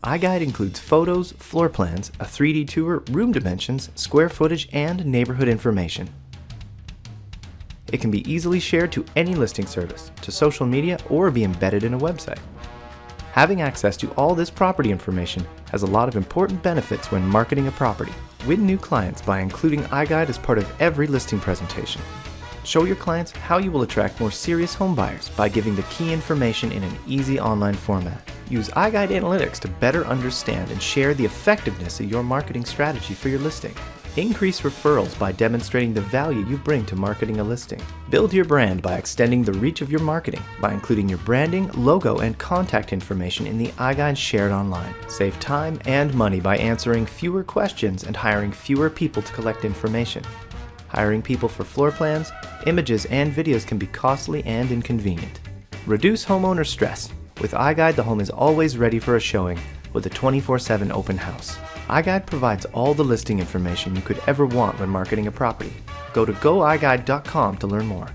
iGUIDE includes photos, floor plans, a 3D tour, room dimensions, square footage, and neighborhood information. It can be easily shared to any listing service, to social media, or be embedded in a website. Having access to all this property information has a lot of important benefits when marketing a property. Win new clients by including iGUIDE as part of every listing presentation. Show your clients how you will attract more serious home buyers by giving the key information in an easy online format. Use iGUIDE Analytics to better understand and share the effectiveness of your marketing strategy for your listing. Increase referrals by demonstrating the value you bring to marketing a listing. Build your brand by extending the reach of your marketing by including your branding, logo, and contact information in the iGUIDE shared online. Save time and money by answering fewer questions and hiring fewer people to collect information. Hiring people for floor plans, images, and videos can be costly and inconvenient. Reduce homeowner stress. With iGUIDE, the home is always ready for a showing with a 24/7 open house. iGUIDE provides all the listing information you could ever want when marketing a property. Go to goiguide.com to learn more.